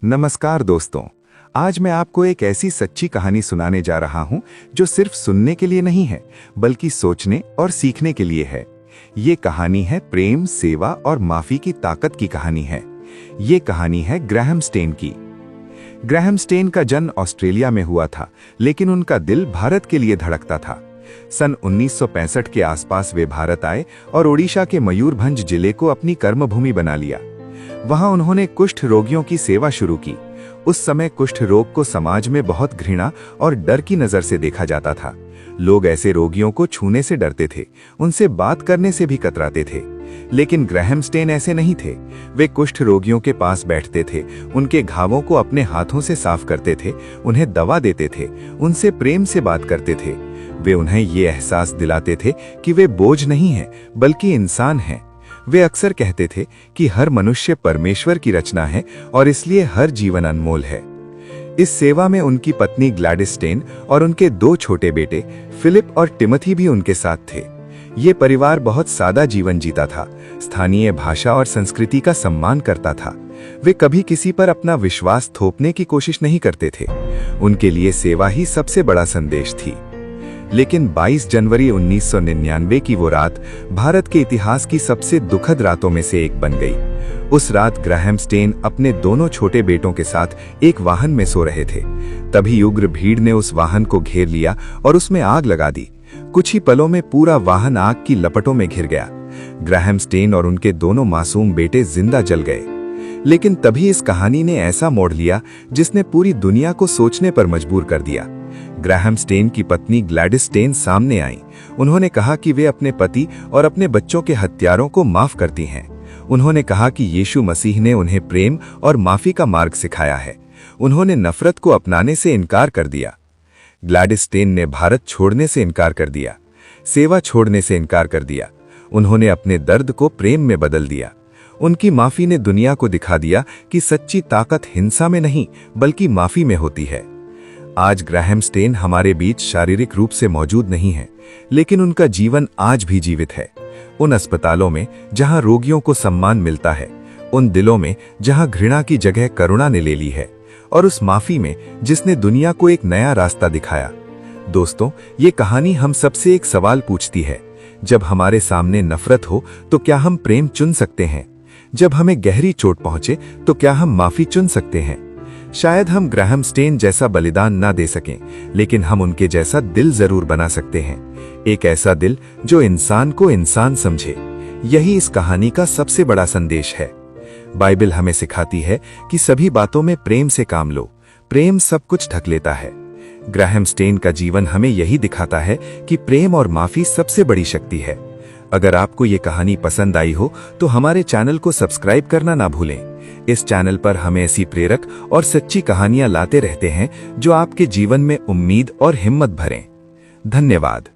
नमस्कार दोस्तों। आज मैं आपको एक ऐसी सच्ची कहानी सुनाने जा रहा हूं जो सिर्फ सुनने के लिए नहीं है बल्कि सोचने और सीखने के लिए है। ये कहानी है प्रेम, सेवा और माफी की ताकत की कहानी है। ये कहानी है ग्रैहम स्टेन की। ग्रैहम स्टेन का जन्म ऑस्ट्रेलिया में हुआ था, लेकिन उनका दिल भारत के लिए धड़कता था। सन 1965 के आसपास वे भारत आए और ओडिशा के मयूरभंज जिले को अपनी कर्मभूमि बना लिया। वहां उन्होंने कुष्ठ रोगियों की सेवा शुरू की। उस समय कुष्ठ रोग को समाज में बहुत घृणा और डर की नजर से देखा जाता था। लोग ऐसे रोगियों को छूने से डरते थे, उनसे बात करने से भी कतराते थे। लेकिन ग्रैहम स्टेन ऐसे नहीं थे। वे कुष्ठ रोगियों के पास बैठते थे, उनके घावों को अपने हाथों से साफ करते थे, उन्हें दवा देते थे, उनसे प्रेम से बात करते थे। वे उन्हें ये एहसास दिलाते थे कि वे बोझ नहीं हैं बल्कि इंसान हैं। वे अक्सर कहते थे कि हर मनुष्य परमेश्वर की रचना है और इसलिए हर जीवन अनमोल है। इस सेवा में उनकी पत्नी ग्लैडिस स्टेन और उनके 2 छोटे बेटे फिलिप और टिमोथी भी उनके साथ थे। ये परिवार बहुत सादा जीवन जीता था, स्थानीय भाषा और संस्कृति का सम्मान करता था। वे कभी किसी पर अपना विश्वास थोपने की कोशिश नहीं करते थे। उनके लिए सेवा ही सबसे बड़ा संदेश थी। लेकिन 22 जनवरी 1999 की वो रात भारत के इतिहास की सबसे दुखद रातों में से एक बन गई। उस रात ग्रैहम स्टेन अपने दोनों छोटे बेटों के साथ एक वाहन में सो रहे थे। तभी उग्र भीड़ ने उस वाहन को घेर लिया और उसमें आग लगा दी। कुछ ही पलों में पूरा वाहन आग की लपटों में घिर गया। ग्रैहम स्टेन और उनके दोनों मासूम बेटे जिंदा जल गए। लेकिन तभी इस कहानी ने ऐसा मोड़ लिया जिसने पूरी दुनिया को सोचने पर मजबूर कर दिया। ग्रैहम स्टेन की पत्नी ग्लैडिस स्टेन सामने आई। उन्होंने कहा कि वे अपने पति और अपने बच्चों के हत्यारों को माफ करती हैं। उन्होंने कहा कि यीशु मसीह ने उन्हें प्रेम और माफी का मार्ग सिखाया है। उन्होंने नफरत को अपनाने से इनकार कर दिया। ग्लैडिस स्टेन ने भारत छोड़ने से इनकार कर दिया, सेवा छोड़ने से इनकार कर दिया। उन्होंने अपने दर्द को प्रेम में बदल दिया। उनकी माफी ने दुनिया को दिखा दिया कि सच्ची ताकत हिंसा में नहीं बल्कि माफी में होती है। आज ग्रैहम स्टेन हमारे बीच शारीरिक रूप से मौजूद नहीं है, लेकिन उनका जीवन आज भी जीवित है। उन अस्पतालों में जहां रोगियों को सम्मान मिलता है, उन दिलों में जहां घृणा की जगह करुणा ने ले ली है, और उस माफी में जिसने दुनिया को एक नया रास्ता दिखाया। दोस्तों, ये कहानी हम सबसे एक सवाल पूछती है। जब हमारे सामने नफरत हो तो क्या हम प्रेम चुन सकते हैं? जब हमें गहरी चोट पहुंचे तो क्या हम माफी चुन सकते हैं? शायद हम ग्रैहम स्टेन जैसा बलिदान ना दे सकें, लेकिन हम उनके जैसा दिल जरूर बना सकते हैं। एक ऐसा दिल जो इंसान को इंसान समझे। यही इस कहानी का सबसे बड़ा संदेश है। बाइबल हमें सिखाती है कि सभी बातों में प्रेम से काम लो। प्रेम सब कुछ ढक लेता है। ग्रैहम स्टेन का जीवन हमें यही दिखाता है कि प्रेम और माफी सबसे बड़ी शक्ति है। अगर आपको ये कहानी पसंद आई हो तो हमारे चैनल को सब्सक्राइब करना ना भूलें। इस चैनल पर हम ऐसी प्रेरक और सच्ची कहानियां लाते रहते हैं जो आपके जीवन में उम्मीद और हिम्मत भरें। धन्यवाद।